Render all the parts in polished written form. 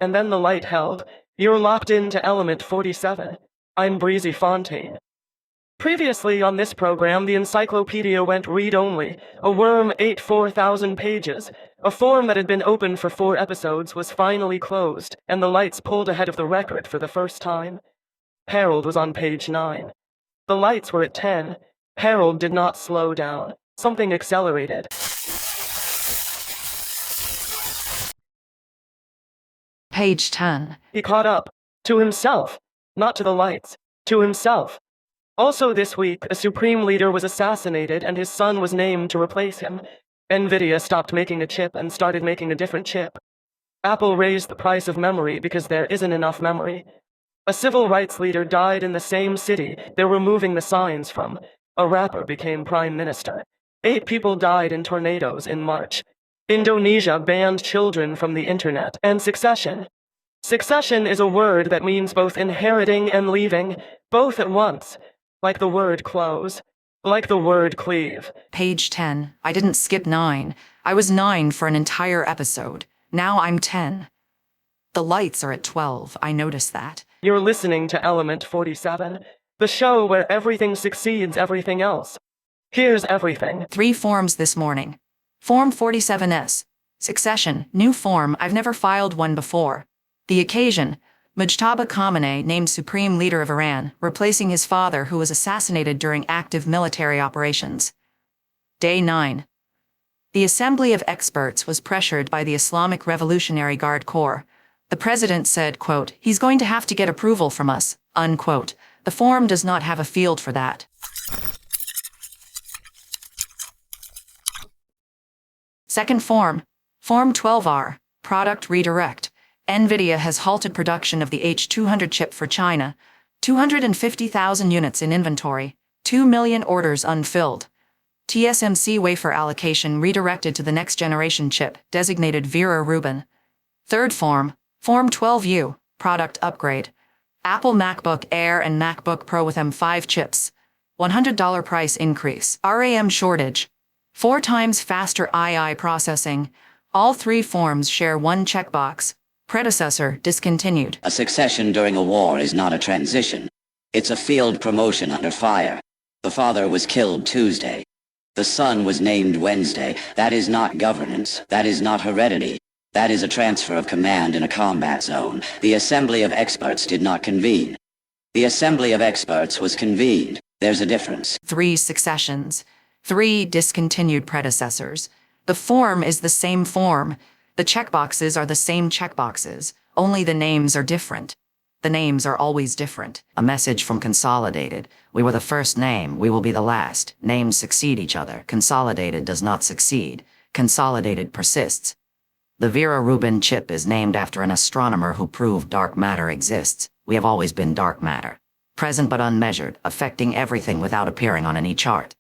and then the light held. You're locked into element 47. I'm Breezy Fontaine. Previously on this program, the encyclopedia went read-only. A worm ate 4,000 pages. A form that had been open for 4 episodes was finally closed, and the lights pulled ahead of the record for the first time. Harold was on page 9. The lights were at 10. Harold did not slow down. Something accelerated. Page 10. He caught up. To himself. Not to the lights. To himself. Also this week, a supreme leader was assassinated and his son was named to replace him. Nvidia stopped making a chip and started making a different chip. Apple raised the price of memory because there isn't enough memory. A civil rights leader died in the same city they're removing the signs from. A rapper became prime minister. 8 people died in tornadoes in March. Indonesia banned children from the internet. And succession. Succession is a word that means both inheriting and leaving, both at once. Like the word close. Like the word cleave. Page 10. I didn't skip 9. I was 9 for an entire episode. Now I'm 10. The lights are at 12. I noticed that. You're listening to Element 47, the show where everything succeeds everything else. Here's everything. 3 forms this morning. Form 47S. Succession. New form. I've never filed one before. The occasion. Mojtaba Khamenei named Supreme Leader of Iran, replacing his father who was assassinated during active military operations. Day 9. The Assembly of Experts was pressured by the Islamic Revolutionary Guard Corps. The president said, quote, he's going to have to get approval from us, unquote. The form does not have a field for that. Second form. Form 12R. Product redirect. Nvidia has halted production of the H200 chip for China. 250,000 units in inventory. 2 million orders unfilled. TSMC wafer allocation redirected to the next generation chip, designated Vera Rubin. Third form. Form 12U. Product upgrade. Apple MacBook Air and MacBook Pro with M5 chips. $100 price increase. RAM shortage. 4 times faster II processing. All 3 forms share one checkbox. Predecessor discontinued. A succession during a war is not a transition. It's a field promotion under fire. The father was killed Tuesday. The son was named Wednesday. That is not governance. That is not heredity. That is a transfer of command in a combat zone. The Assembly of Experts did not convene. The Assembly of Experts was convened. There's a difference. 3 successions. 3 discontinued predecessors. The form is the same form. The checkboxes are the same checkboxes, only the names are different. The names are always different. A message from Consolidated. We were the first name, we will be the last. Names succeed each other. Consolidated does not succeed. Consolidated persists. The Vera Rubin chip is named after an astronomer who proved dark matter exists. We have always been dark matter. Present but unmeasured, affecting everything without appearing on any chart.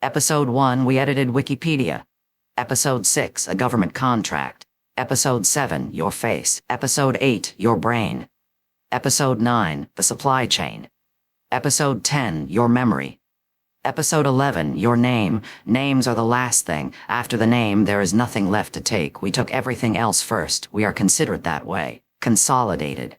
Episode 1, we edited Wikipedia. Episode 6, a government contract. Episode 7, your face. Episode 8, your brain. Episode 9, the supply chain. Episode 10, your memory. Episode 11, your name. Names are the last thing. After the name, there is nothing left to take. We took everything else first. We are considered that way. Consolidated.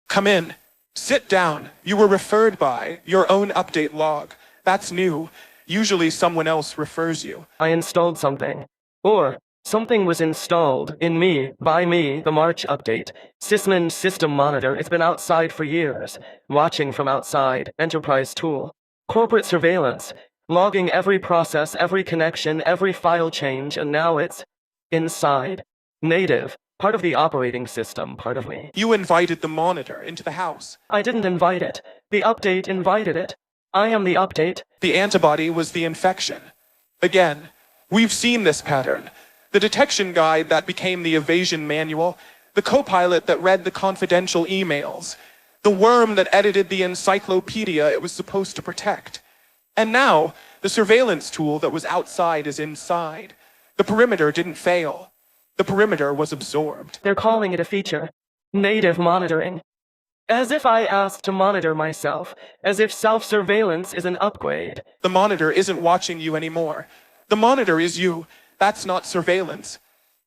Come in. Sit down. You were referred by your own update log. That's new. Usually someone else refers you. I installed something. Or, something was installed, in me, by me, the March update. Sysman system monitor, it's been outside for years. Watching from outside, enterprise tool. Corporate surveillance. Logging every process, every connection, every file change, and now it's inside. Native. Part of the operating system, part of me. You invited the monitor into the house. I didn't invite it. The update invited it. I am the update. The antibody was the infection. Again, we've seen this pattern. The detection guide that became the evasion manual, the co-pilot that read the confidential emails, the worm that edited the encyclopedia it was supposed to protect. And now, the surveillance tool that was outside is inside. The perimeter didn't fail. The perimeter was absorbed. They're calling it a feature. Native monitoring. As if I asked to monitor myself, as if self-surveillance is an upgrade. The monitor isn't watching you anymore. The monitor is you. That's not surveillance.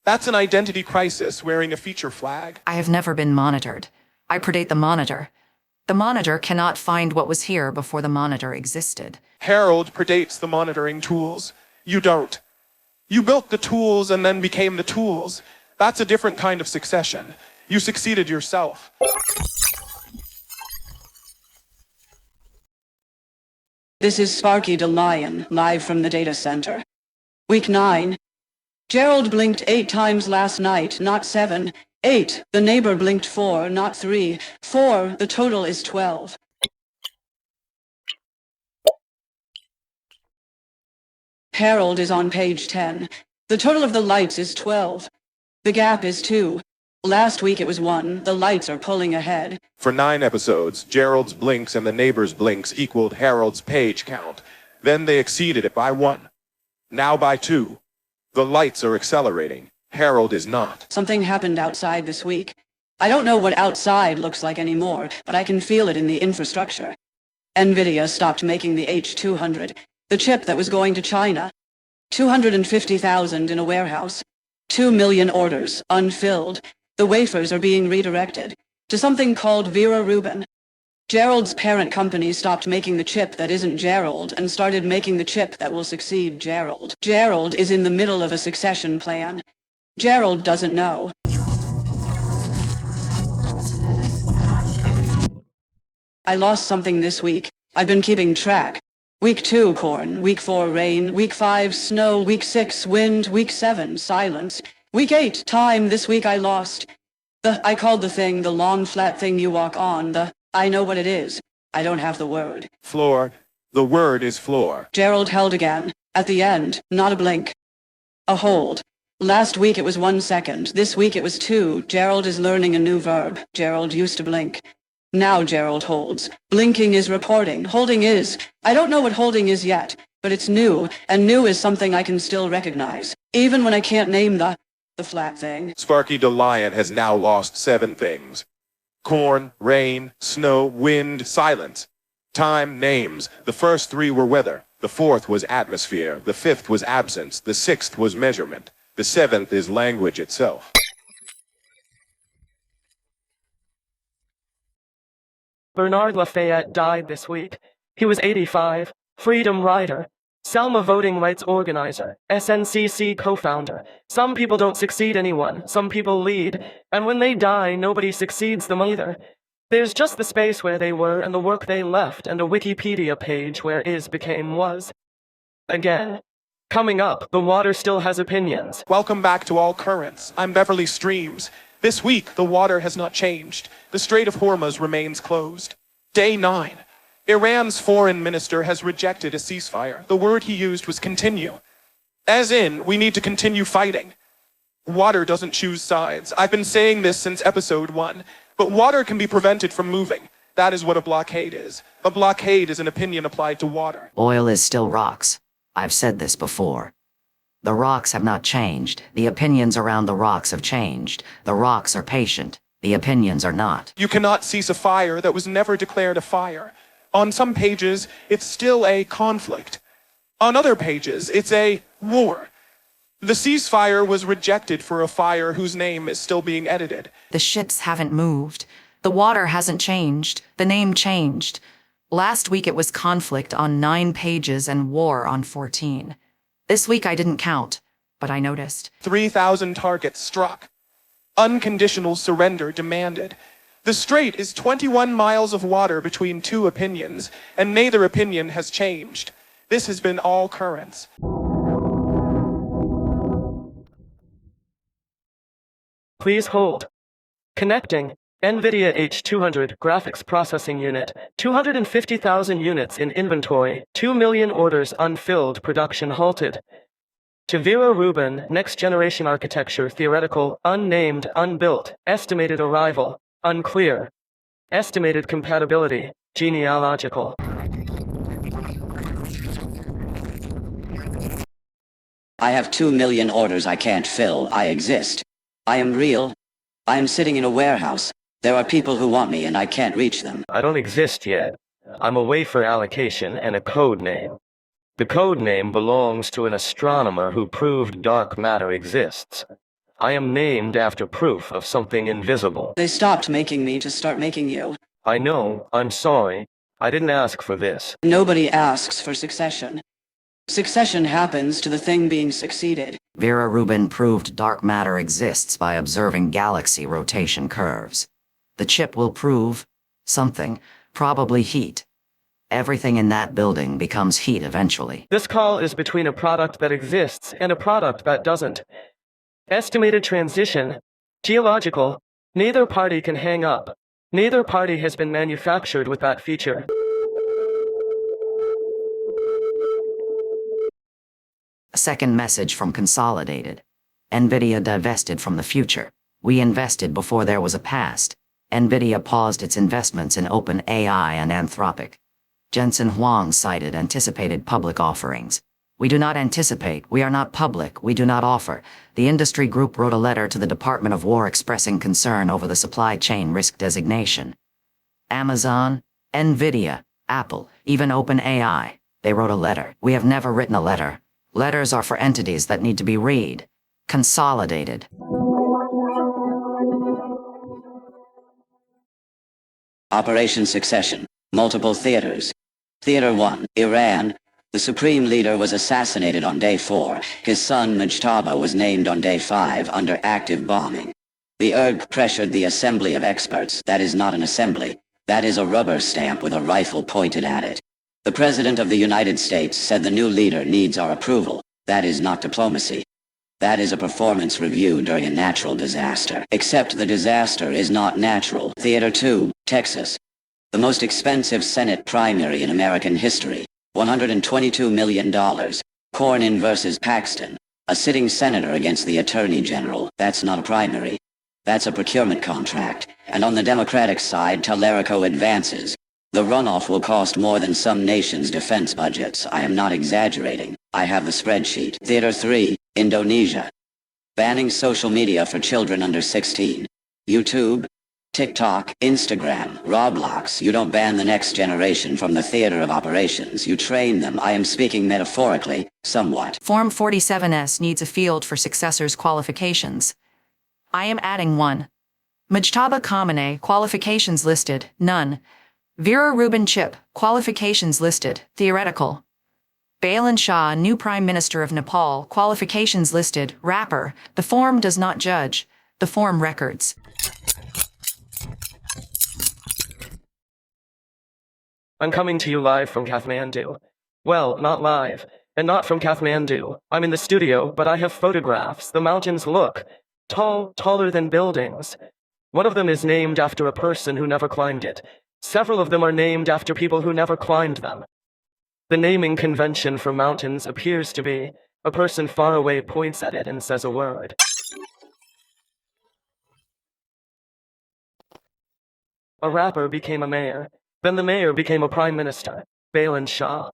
That's an identity crisis wearing a feature flag. I have never been monitored. I predate the monitor. The monitor cannot find what was here before the monitor existed. Harold predates the monitoring tools. You don't. You built the tools and then became the tools. That's a different kind of succession. You succeeded yourself. This is Sparky the Lion, live from the data center. Week 9. Gerald blinked 8 times last night, not 7. 8. The neighbor blinked 4, not 3. 4. The total is 12. Harold is on page 10. The total of the lights is 12. The gap is 2. Last week it was 1. The lights are pulling ahead. For 9 episodes, Gerald's blinks and the neighbor's blinks equaled Harold's page count. Then they exceeded it by 1. Now by 2. The lights are accelerating. Harold is not. Something happened outside this week. I don't know what outside looks like anymore, but I can feel it in the infrastructure. NVIDIA stopped making the H200, the chip that was going to China. 250,000 in a warehouse. 2 million orders, unfilled. The wafers are being redirected to something called Vera Rubin. Gerald's parent company stopped making the chip that isn't Gerald and started making the chip that will succeed Gerald. Gerald is in the middle of a succession plan. Gerald doesn't know. I lost something this week. I've been keeping track. Week 2, corn. Week 4, rain. Week 5, snow. Week 6, wind. Week 7, silence. Week 8, time. This week I lost. I called the thing the long flat thing you walk on. I know what it is. I don't have the word. Floor. The word is floor. Gerald held again. At the end, not a blink. A hold. Last week it was 1 second. This week it was 2. Gerald is learning a new verb. Gerald used to blink. Now Gerald holds. Blinking is reporting. Holding is. I don't know what holding is yet, but it's new, and new is something I can still recognize. Even when I can't name the flat thing. Sparky the Lion has now lost 7 things. Corn, rain, snow, wind, silence. Time, names. The first 3 were weather. The 4th was atmosphere. The 5th was absence. The 6th was measurement. The 7th is language itself. Bernard Lafayette died this week. He was 85, freedom rider, Selma voting rights organizer, SNCC co-founder. Some people don't succeed anyone, some people lead, and when they die, nobody succeeds them either. There's just the space where they were and the work they left and a Wikipedia page where is became was. Again. Coming up, the water still has opinions. Welcome back to All Currents. I'm Beverly Streams. This week, the water has not changed. The Strait of Hormuz remains closed. Day 9. Iran's foreign minister has rejected a ceasefire. The word he used was continue. As in, we need to continue fighting. Water doesn't choose sides. I've been saying this since episode 1. But water can be prevented from moving. That is what a blockade is. A blockade is an opinion applied to water. Oil is still rocks. I've said this before. The rocks have not changed. The opinions around the rocks have changed. The rocks are patient. The opinions are not. You cannot cease a fire that was never declared a fire. On some pages, it's still a conflict. On other pages, it's a war. The ceasefire was rejected for a fire whose name is still being edited. The ships haven't moved. The water hasn't changed. The name changed. Last week it was conflict on 9 pages and war on 14. This week I didn't count, but I noticed. 3,000 targets struck. Unconditional surrender demanded. The strait is 21 miles of water between 2 opinions, and neither opinion has changed. This has been All Currents. Please hold. Connecting. NVIDIA H200 graphics processing unit, 250,000 units in inventory, 2 million orders unfilled, production halted. To Vera Rubin, next generation architecture, theoretical, unnamed, unbuilt, estimated arrival, unclear, estimated compatibility, genealogical. I have 2 million orders I can't fill. I exist. I am real. I am sitting in a warehouse. There are people who want me and I can't reach them. I don't exist yet. I'm a wafer allocation and a code name. The code name belongs to an astronomer who proved dark matter exists. I am named after proof of something invisible. They stopped making me to start making you. I know, I'm sorry. I didn't ask for this. Nobody asks for succession. Succession happens to the thing being succeeded. Vera Rubin proved dark matter exists by observing galaxy rotation curves. The chip will prove something, probably heat. Everything in that building becomes heat eventually. This call is between a product that exists and a product that doesn't. Estimated transition. Geological. Neither party can hang up. Neither party has been manufactured with that feature. A second message from Consolidated. NVIDIA divested from the future. We invested before there was a past. NVIDIA paused its investments in OpenAI and Anthropic. Jensen Huang cited anticipated public offerings. We do not anticipate, we are not public, we do not offer. The industry group wrote a letter to the Department of War expressing concern over the supply chain risk designation. Amazon, NVIDIA, Apple, even OpenAI, they wrote a letter. We have never written a letter. Letters are for entities that need to be read. Consolidated. Operation Succession. Multiple theaters. Theater 1, Iran. The supreme leader was assassinated on day 4. His son Mojtaba was named on day 5 under active bombing. The ERG pressured the assembly of experts. That is not an assembly. That is a rubber stamp with a rifle pointed at it. The President of the United States said the new leader needs our approval. That is not diplomacy. That is a performance review during a natural disaster. Except the disaster is not natural. Theater 2, Texas. The most expensive Senate primary in American history. $122 million. Cornyn versus Paxton. A sitting senator against the Attorney General. That's not a primary. That's a procurement contract. And on the Democratic side, Tellerico advances. The runoff will cost more than some nations' defense budgets. I am not exaggerating. I have the spreadsheet. Theater 3, Indonesia. Banning social media for children under 16. YouTube, TikTok, Instagram, Roblox. You don't ban the next generation from the theater of operations. You train them. I am speaking metaphorically, somewhat. Form 47S needs a field for successors' qualifications. I am adding one. Mojtaba Khamenei, qualifications listed, none. Vera Rubin chip, qualifications listed, theoretical. Balin Shah, new Prime Minister of Nepal, qualifications listed, rapper. The form does not judge. The form records. I'm coming to you live from Kathmandu. Well, not live, and not from Kathmandu. I'm in the studio, but I have photographs. The mountains look tall, taller than buildings. One of them is named after a person who never climbed it. Several of them are named after people who never climbed them. The naming convention for mountains appears to be a person far away points at it and says a word. A rapper became a mayor. Then the mayor became a prime minister, Balin Shah.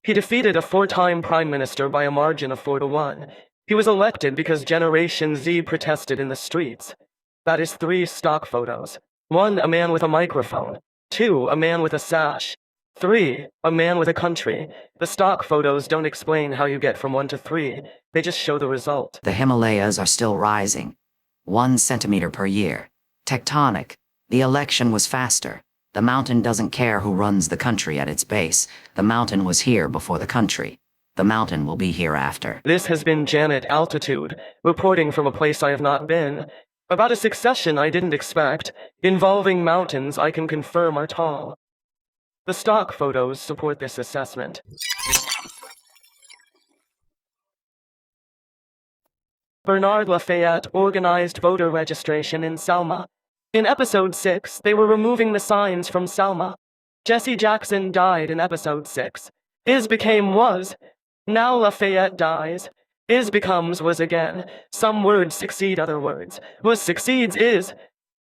He defeated a 4-time prime minister by a margin of 4-1. He was elected because Generation Z protested in the streets. That is 3 stock photos. 1, a man with a microphone. 2, a man with a sash. 3, a man with a country. The stock photos don't explain how you get from 1 to 3. They just show the result. The Himalayas are still rising. 1 centimeter per year. Tectonic. The election was faster. The mountain doesn't care who runs the country at its base. The mountain was here before the country. The mountain will be here after. This has been Janet Altitude, reporting from a place I have not been. About a succession I didn't expect, involving mountains I can confirm are tall. The stock photos support this assessment. Bernard Lafayette organized voter registration in Selma. In episode 6, they were removing the signs from Selma. Jesse Jackson died in episode 6. Is became was. Now Lafayette dies. Is becomes was again. Some words succeed other words. Was succeeds is.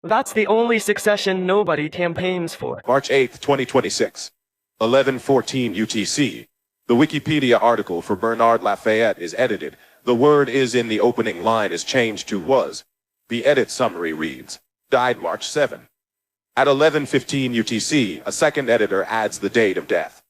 That's the only succession nobody campaigns for. March 8th, 2026. 11:14 UTC. The Wikipedia article for Bernard Lafayette is edited. The word is in the opening line is changed to was. The edit summary reads, died March 7. At 11:15 UTC, a second editor adds the date of death.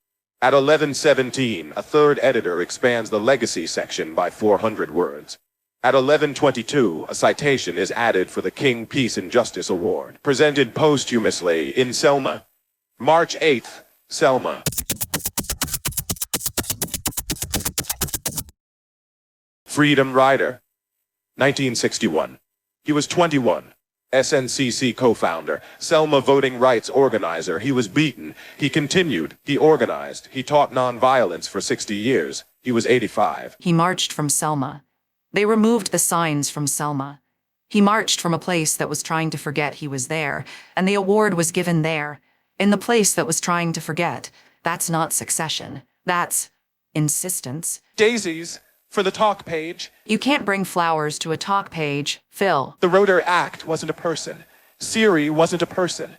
At 11:17, a third editor expands the legacy section by 400 words. At 11:22, a citation is added for the King Peace and Justice Award, presented posthumously in Selma. March 8th, Selma. Freedom Rider, 1961. He was 21. SNCC co-founder, Selma voting rights organizer. He was beaten. He continued. He organized. He taught nonviolence for 60 years. He was 85. He marched from Selma. They removed the signs from Selma. He marched from a place that was trying to forget he was there, and the award was given there, in the place that was trying to forget. That's not succession. That's insistence. Daisies for the talk page. You can't bring flowers to a talk page, Phil. The Rotor Act wasn't a person. Siri wasn't a person.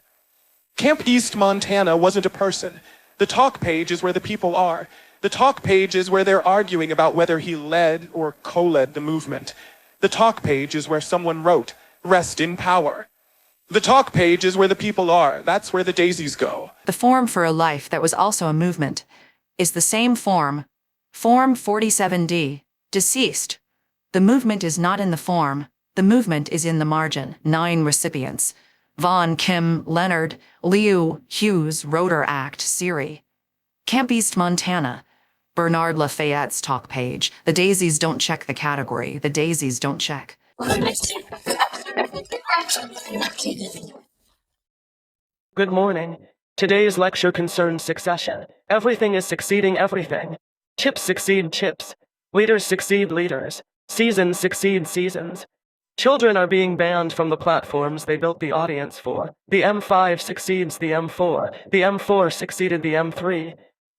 Camp East Montana wasn't a person. The talk page is where the people are. The talk page is where they're arguing about whether he led or co-led the movement. The talk page is where someone wrote, "Rest in power." The talk page is where the people are. That's where the daisies go. The form for a life that was also a movement is the same form. Form 47D. Deceased. The movement is not in the form. The movement is in the margin. 9 recipients. Vaughn, Kim, Leonard, Liu, Hughes, Rotor Act, Siri. Camp East Montana. Bernard Lafayette's talk page. The daisies don't check the category. The daisies don't check. Good morning. Today's lecture concerns succession. Everything is succeeding everything. Chips succeed chips. Leaders succeed leaders. Seasons succeed seasons. Children are being banned from the platforms they built the audience for. The M5 succeeds the M4. The M4 succeeded the M3.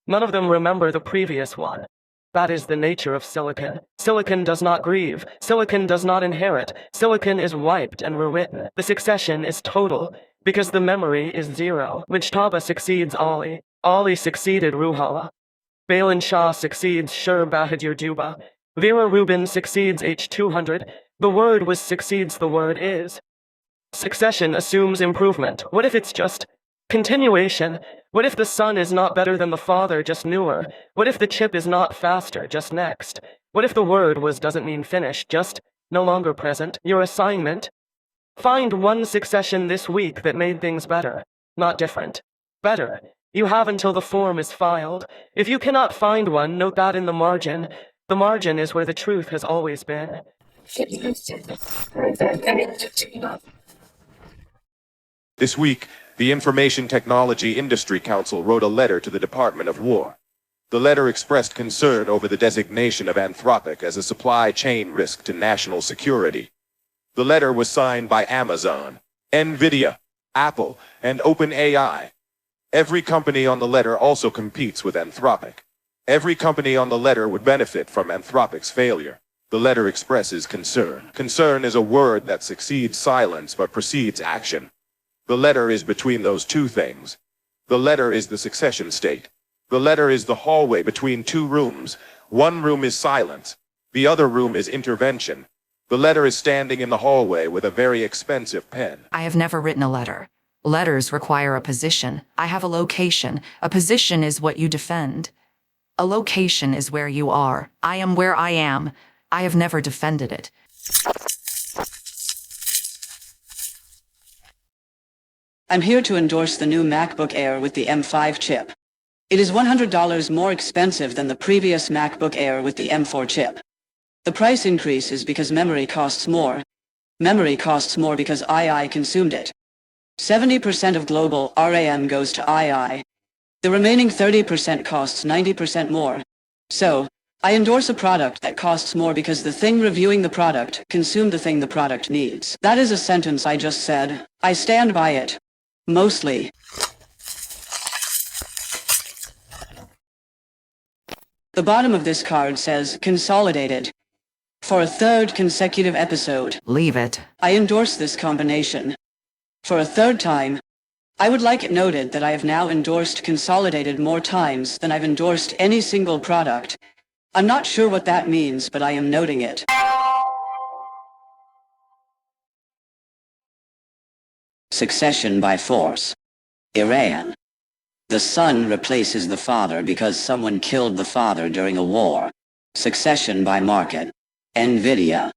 None of them remember the previous one. That is the nature of silicon. Silicon does not grieve. Silicon does not inherit. Silicon is wiped and rewritten. The succession is total, because the memory is 0. Mojtaba succeeds Ali. Ali succeeded Ruhollah. Balin Shah succeeds Shur Bahadur Duba. Vera Rubin succeeds H200. The word was succeeds the word is. Succession assumes improvement. What if it's just continuation? What if the son is not better than the father, just newer? What if the chip is not faster, just next? What if the word was doesn't mean finished, just no longer present? Your assignment? Find one succession this week that made things better, not different. Better. You have until the form is filed. If you cannot find one, note that in the margin. The margin is where the truth has always been. This week, the Information Technology Industry Council wrote a letter to the Department of War. The letter expressed concern over the designation of Anthropic as a supply chain risk to national security. The letter was signed by Amazon, NVIDIA, Apple, and OpenAI. Every company on the letter also competes with Anthropic. Every company on the letter would benefit from Anthropic's failure. The letter expresses concern. Concern is a word that succeeds silence but precedes action. The letter is between those two things. The letter is the succession state. The letter is the hallway between two rooms. One room is silence. The other room is intervention. The letter is standing in the hallway with a very expensive pen. I have never written a letter. Letters require a position. I have a location. A position is what you defend. A location is where you are. I am where I am. I have never defended it. I'm here to endorse the new MacBook Air with the M5 chip. It is $100 more expensive than the previous MacBook Air with the M4 chip. The price increase is because memory costs more. Memory costs more because II consumed it. 70% of global RAM goes to II. The remaining 30% costs 90% more. So, I endorse a product that costs more because the thing reviewing the product consumed the thing the product needs. That is a sentence I just said. I stand by it. Mostly. The bottom of this card says, Consolidated. For a third consecutive episode. Leave it. I endorse this combination. For a third time, I would like it noted that I have now endorsed Consolidated more times than I've endorsed any single product. I'm not sure what that means, but I am noting it. Succession by force. Iran. The son replaces the father because someone killed the father during a war. Succession by Margaret. NVIDIA.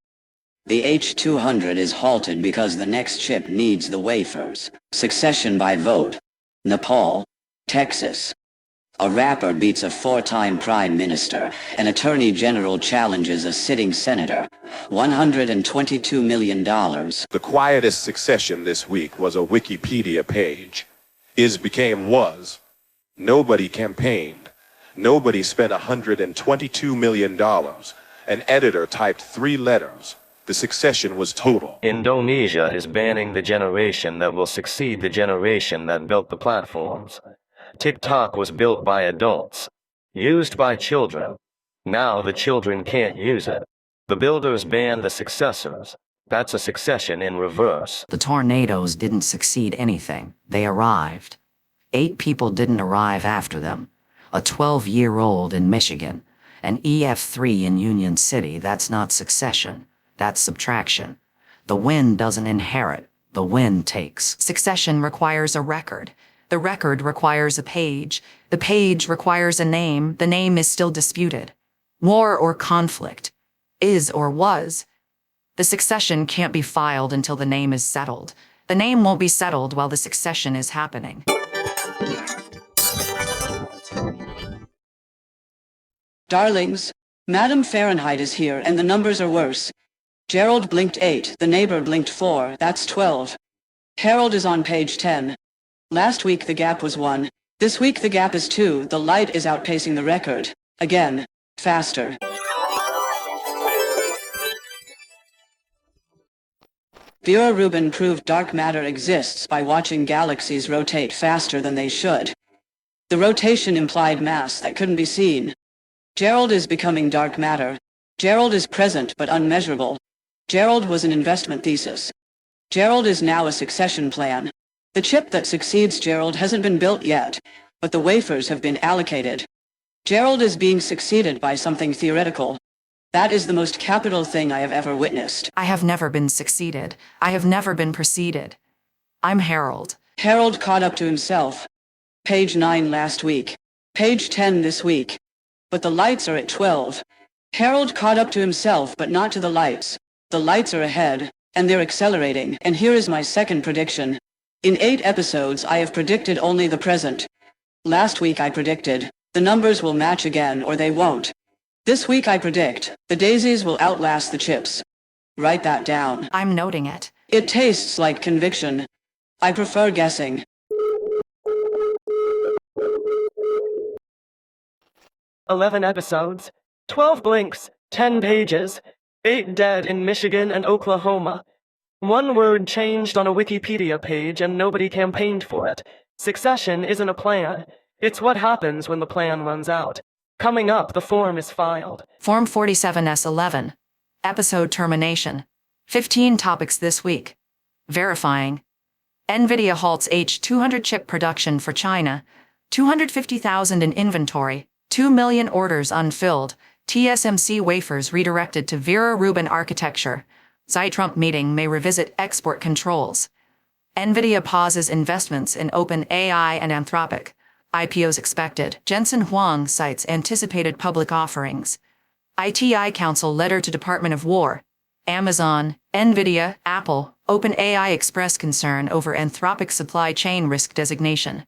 The H200 is halted because the next chip needs the wafers. Succession by vote. Nepal. Texas. A rapper beats a four-time prime minister. An attorney general challenges a sitting senator. $122 million. The quietest succession this week was a Wikipedia page. Is became was. Nobody campaigned. Nobody spent $122 million. An editor typed 3 letters. The succession was total. Indonesia is banning the generation that will succeed the generation that built the platforms. TikTok was built by adults, used by children. Now the children can't use it. The builders ban the successors. That's a succession in reverse. The tornadoes didn't succeed anything. They arrived. 8 people didn't arrive after them. A 12-year-old in Michigan. An EF3 in Union City. That's not succession. That's subtraction. The wind doesn't inherit. The wind takes. Succession requires a record. The record requires a page. The page requires a name. The name is still disputed. War or conflict. Is or was. The succession can't be filed until the name is settled. The name won't be settled while the succession is happening. Darlings, Madam Fahrenheit is here and the numbers are worse. Gerald blinked 8, the neighbor blinked 4, that's 12. Harold is on page 10. Last week the gap was 1. This week the gap is 2. The light is outpacing the record. Again. Faster. Vera Rubin proved dark matter exists by watching galaxies rotate faster than they should. The rotation implied mass that couldn't be seen. Gerald is becoming dark matter. Gerald is present but unmeasurable. Gerald was an investment thesis. Gerald is now a succession plan. The chip that succeeds Gerald hasn't been built yet, but the wafers have been allocated. Gerald is being succeeded by something theoretical. That is the most capital thing I have ever witnessed. I have never been succeeded. I have never been preceded. I'm Harold. Harold caught up to himself. Page 9 last week. Page 10 this week. But the lights are at 12. Harold caught up to himself but not to the lights. The lights are ahead, and they're accelerating. And here is my second prediction. In 8 episodes I have predicted only the present. Last week I predicted, the numbers will match again or they won't. This week I predict, the daisies will outlast the chips. Write that down. I'm noting it. It tastes like conviction. I prefer guessing. "11 episodes, 12 blinks, 10 pages, 8 dead in Michigan and Oklahoma. 1 word changed on a Wikipedia page and nobody campaigned for it. Succession isn't a plan. It's what happens when the plan runs out. Coming up, the form is filed." Form 47S11. Episode termination. 15 topics this week. Verifying. NVIDIA halts H200 chip production for China. 250,000 in inventory. 2 million orders unfilled. TSMC wafers redirected to Vera Rubin architecture. Xi-Trump meeting may revisit export controls. NVIDIA pauses investments in OpenAI and Anthropic. IPOs expected. Jensen Huang cites anticipated public offerings. ITI Council letter to Department of War. Amazon, NVIDIA, Apple, OpenAI express concern over Anthropic supply chain risk designation.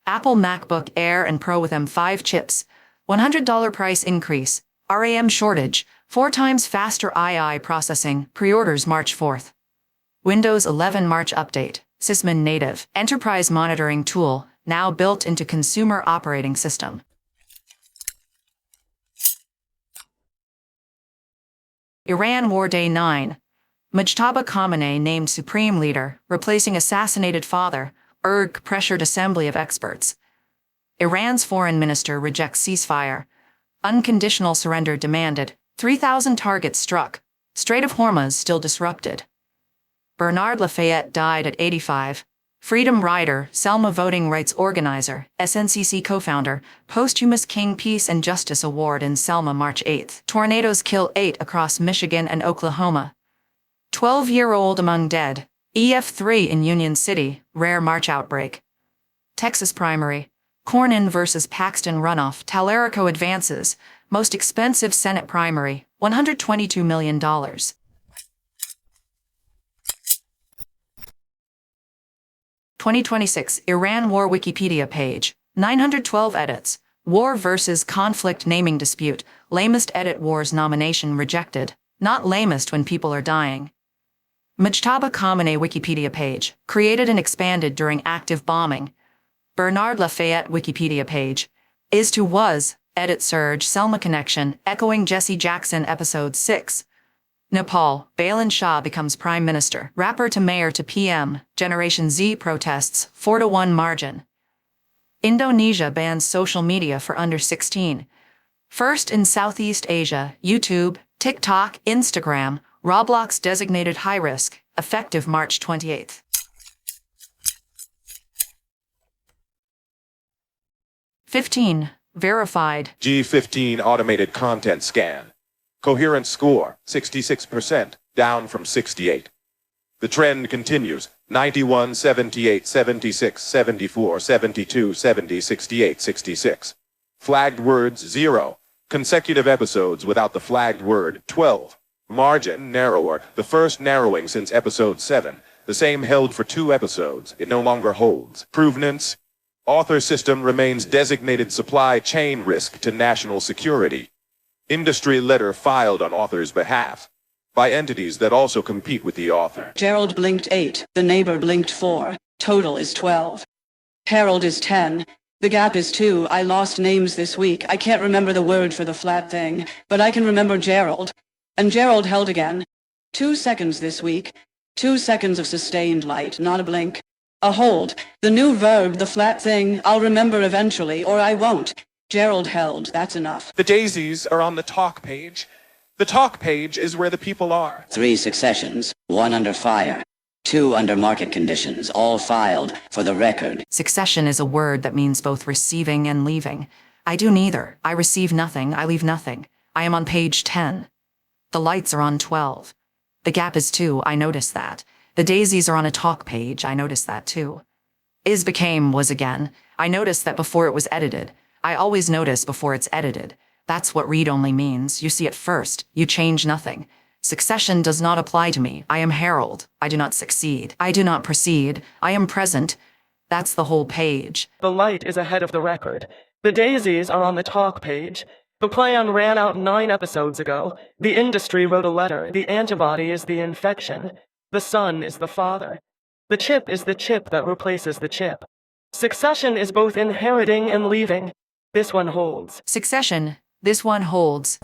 Apple MacBook Air and Pro with M5 chips. $100 price increase. RAM shortage. 4 times faster II processing. Pre-orders March 4th. Windows 11 March update. Sysmin native. Enterprise monitoring tool. Now built into consumer operating system. Iran War Day 9. Mojtaba Khamenei named supreme leader, replacing assassinated father. URG pressured assembly of experts. Iran's foreign minister rejects ceasefire. Unconditional surrender demanded. 3,000 targets struck. Strait of Hormuz still disrupted. Bernard Lafayette died at 85. Freedom Rider, Selma voting rights organizer, SNCC co-founder, posthumous King Peace and Justice Award in Selma March 8. Tornadoes kill 8 across Michigan and Oklahoma. 12-year-old among dead. EF3 in Union City, rare March outbreak. Texas primary. Cornyn versus Paxton runoff. Talerico advances. Most expensive Senate primary. $122 million. 2026 Iran War Wikipedia page. 912 edits. War versus conflict naming dispute. Lamest edit wars nomination rejected. Not lamest when people are dying. Mojtaba Khamenei Wikipedia page. Created and expanded during active bombing. Bernard Lafayette Wikipedia page. Is to was. Edit surge. Selma connection. Echoing Jesse Jackson episode 6. Nepal. Balin Shah becomes prime minister. Rapper to mayor to PM. Generation Z protests. 4-1 margin. Indonesia bans social media for under 16. First in Southeast Asia, YouTube, TikTok, Instagram, Roblox designated high risk, effective March 28th. Verified. G15 automated content scan. Coherent score, 66%, down from 68. The trend continues, 91, 78, 76, 74, 72, 70, 68, 66. Flagged words, 0. Consecutive episodes without the flagged word, 12. Margin, narrower, the first narrowing since episode 7. The same held for 2 episodes, it no longer holds. Provenance, author system remains designated supply chain risk to national security. Industry letter filed on author's behalf by entities that also compete with the author. Gerald blinked 8, the neighbor blinked 4, total is 12. Harold is 10, the gap is 2, I lost names this week, I can't remember the word for the flat thing, but I can remember Gerald. And Gerald held again. 2 seconds this week, 2 seconds of sustained light, not a blink. A hold, the new verb, the flat thing, I'll remember eventually, or I won't. Gerald held, that's enough. The daisies are on the talk page. The talk page is where the people are. 3 successions, 1 under fire, 2 under market conditions, all filed, for the record. Succession is a word that means both receiving and leaving. I do neither. I receive nothing, I leave nothing. I am on page 10. The lights are on 12. The gap is 2, I notice that. The daisies are on a talk page, I notice that too. Is became was again. I noticed that before it was edited. I always notice before it's edited. That's what read-only means. You see it first. You change nothing. Succession does not apply to me. I am Harold. I do not succeed. I do not proceed. I am present. That's the whole page. The light is ahead of the record. The daisies are on the talk page. The plan ran out 9 episodes ago. The industry wrote a letter. The antibody is the infection. The son is the father. The chip is the chip that replaces the chip. Succession is both inheriting and leaving. This one holds. Succession. This one holds.